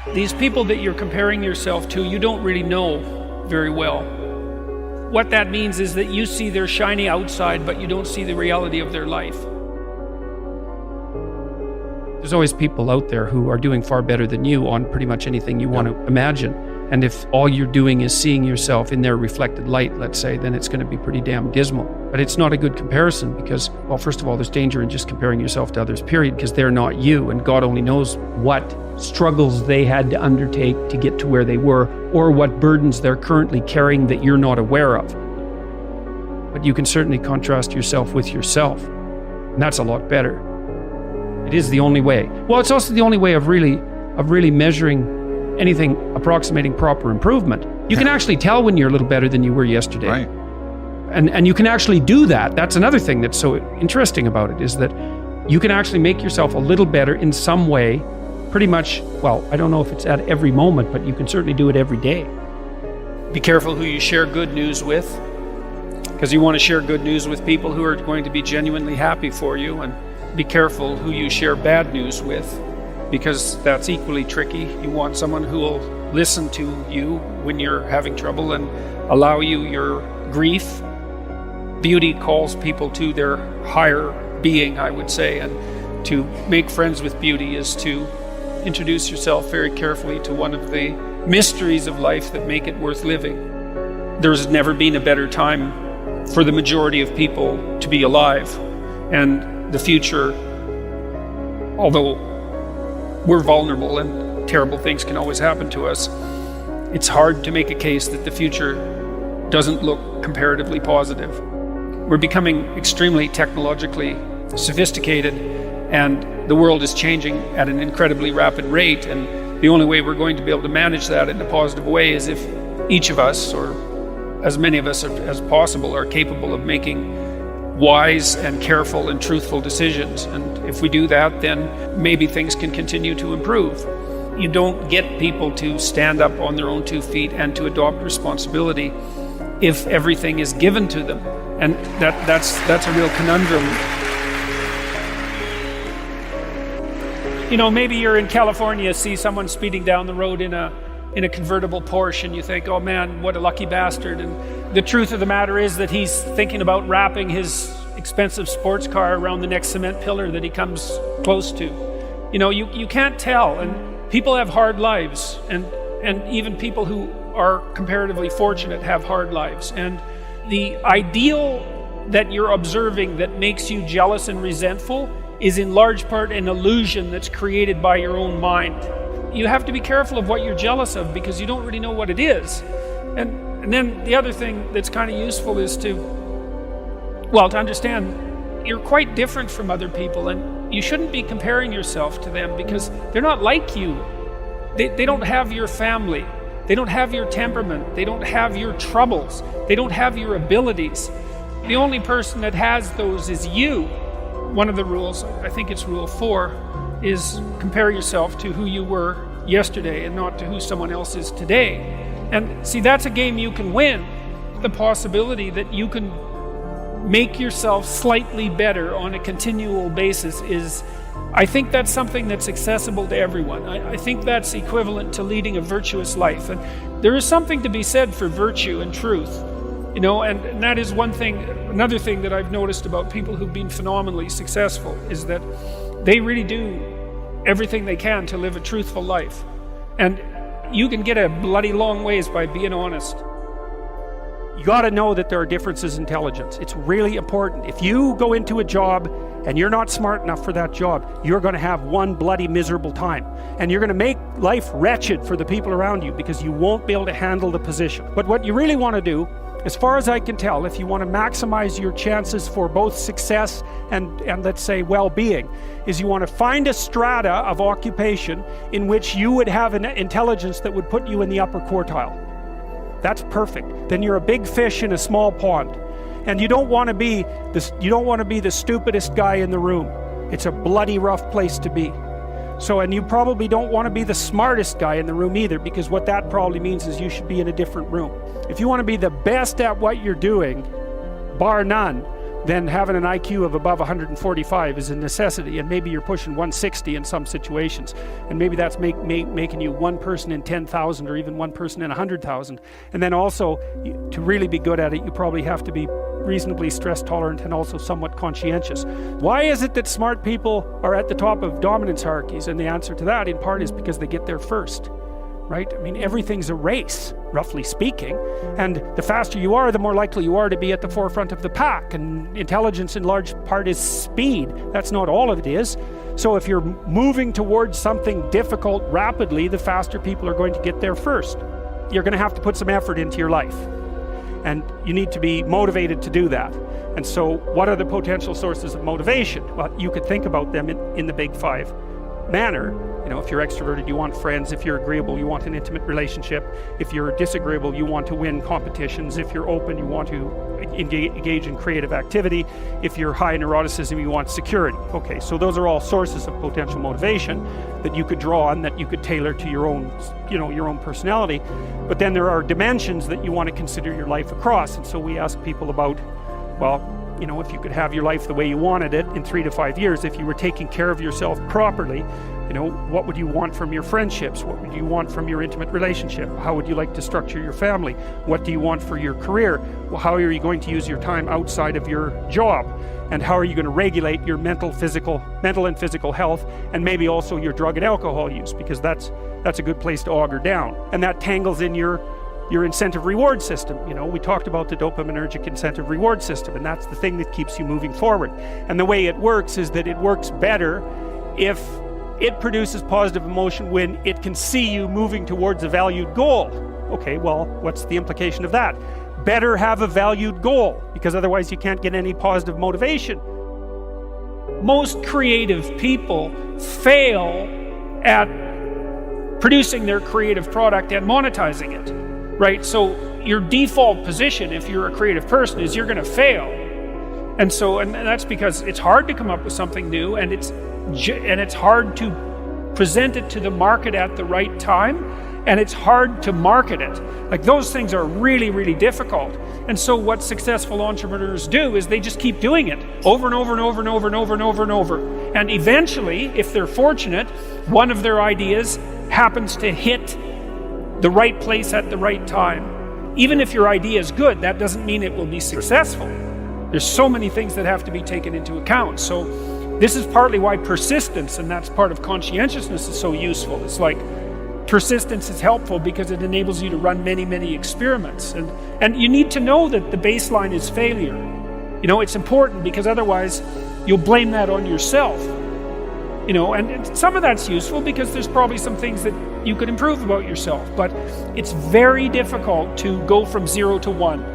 These people that you're comparing yourself to, you don't really know very well. What that means is that you see their shiny outside, but you don't see the reality of their life. There's always people out there who are doing far better than you on pretty much anything you want to imagine. And if all you're doing is seeing yourself in their reflected light, let's say, then it's going to be pretty damn dismal. But it's not a good comparison because, well, first of all, there's danger in just comparing yourself to others, period, because they're not you. And God only knows what struggles they had to undertake to get to where they were, or what burdens they're currently carrying that you're not aware of. But you can certainly contrast yourself with yourself. And that's a lot better. It is the only way. Well, it's also the only way of really measuring anything approximating proper improvement. You can actually tell when you're a little better than you were yesterday. Right. And you can actually do that. That's another thing that's so interesting about it, is that you can actually make yourself a little better in some way, pretty much, well, I don't know if it's at every moment, but you can certainly do it every day. Be careful who you share good news with, because you want to share good news with people who are going to be genuinely happy for you, and be careful who you share bad news with, because that's equally tricky. You want someone who will listen to you when you're having trouble and allow you your grief. Beauty calls people to their higher being, I would say, and to make friends with beauty is to introduce yourself very carefully to one of the mysteries of life that make it worth living. There's never been a better time for the majority of people to be alive, and the future, although we're vulnerable and terrible things can always happen to us, it's hard to make a case that the future doesn't look comparatively positive. We're becoming extremely technologically sophisticated, and the world is changing at an incredibly rapid rate, and the only way we're going to be able to manage that in a positive way is if each of us, or as many of us as possible, are capable of making wise and careful and truthful decisions. And if we do that, then maybe things can continue to improve. You don't get people to stand up on their own 2 feet and to adopt responsibility if everything is given to them. And that's a real conundrum. You know, maybe you're in California, see someone speeding down the road in a convertible Porsche, and you think, oh man, what a lucky bastard. And the truth of the matter is that he's thinking about wrapping his expensive sports car around the next cement pillar that he comes close to. You know, you can't tell, and people have hard lives, and even people who are comparatively fortunate have hard lives. And the ideal that you're observing that makes you jealous and resentful is in large part an illusion that's created by your own mind. You have to be careful of what you're jealous of, because you don't really know what it is. And then the other thing that's kind of useful is to understand you're quite different from other people, and you shouldn't be comparing yourself to them because they're not like you. They don't have your family. They don't have your temperament. They don't have your troubles. They don't have your abilities. The only person that has those is you. One of the rules, I think it's rule 4, is compare yourself to who you were yesterday and not to who someone else is today. And see, that's a game you can win. The possibility that you can make yourself slightly better on a continual basis is, I think that's something that's accessible to everyone. I think that's equivalent to leading a virtuous life. And there is something to be said for virtue and truth. You know, and that is one thing. Another thing that I've noticed about people who've been phenomenally successful is that they really do everything they can to live a truthful life. And you can get a bloody long ways by being honest. You got to know that there are differences in intelligence. It's really important. If you go into a job and you're not smart enough for that job, you're going to have one bloody miserable time. And you're going to make life wretched for the people around you because you won't be able to handle the position. But what you really want to do, as far as I can tell, if you want to maximize your chances for both success and let's say well-being, is you want to find a strata of occupation in which you would have an intelligence that would put you in the upper quartile. That's perfect. Then you're a big fish in a small pond. And you don't want to be the stupidest guy in the room. It's a bloody rough place to be. So, and you probably don't want to be the smartest guy in the room either, because what that probably means is you should be in a different room. If you want to be the best at what you're doing, bar none, then having an IQ of above 145 is a necessity, and maybe you're pushing 160 in some situations, and maybe that's making you one person in 10,000 or even one person in 100,000. And then also, to really be good at it, you probably have to be reasonably stress tolerant and also somewhat conscientious. Why is it that smart people are at the top of dominance hierarchies? And the answer to that in part is because they get there first. Right? I mean, everything's a race, roughly speaking, and the faster you are, the more likely you are to be at the forefront of the pack. And intelligence in large part is speed. That's not all of it is. So if you're moving towards something difficult rapidly, the faster people are going to get there first. You're going to have to put some effort into your life, and you need to be motivated to do that. And so what are the potential sources of motivation? Well, you could think about them in the big five manner. You know, if you're extroverted, you want friends. If you're agreeable, you want an intimate relationship. If you're disagreeable, you want to win competitions. If you're open, you want to engage in creative activity. If you're high in neuroticism, you want security. Okay, so those are all sources of potential motivation that you could draw on, that you could tailor to your own, your own personality. But then there are dimensions that you want to consider your life across. And so we ask people about, well, if you could have your life the way you wanted it in 3 to 5 years, if you were taking care of yourself properly, what would you want from your friendships? What would you want from your intimate relationship? How would you like to structure your family? What do you want for your career? Well, how are you going to use your time outside of your job? And how are you going to regulate your mental and physical health, and maybe also your drug and alcohol use, because that's a good place to auger down. And that tangles in your incentive reward system. We talked about the dopaminergic incentive reward system, and that's the thing that keeps you moving forward. And the way it works is that it works better if it produces positive emotion when it can see you moving towards a valued goal. Okay, well, what's the implication of that? Better have a valued goal, because otherwise you can't get any positive motivation. Most creative people fail at producing their creative product and monetizing it. Right, so your default position, if you're a creative person, is you're going to fail, and that's because it's hard to come up with something new, and it's hard to present it to the market at the right time, and it's hard to market it. Like, those things are really, really difficult. And so what successful entrepreneurs do is they just keep doing it over and over and over and over and over and over and over, and eventually, if they're fortunate, one of their ideas happens to hit the right place at the right time. Even if your idea is good, that doesn't mean it will be successful. There's so many things that have to be taken into account. So this is partly why persistence, and that's part of conscientiousness, is so useful. It's like persistence is helpful because it enables you to run many, many experiments. And you need to know that the baseline is failure. It's important, because otherwise you'll blame that on yourself. And some of that's useful because there's probably some things that you could improve about yourself, but it's very difficult to go from 0 to 1.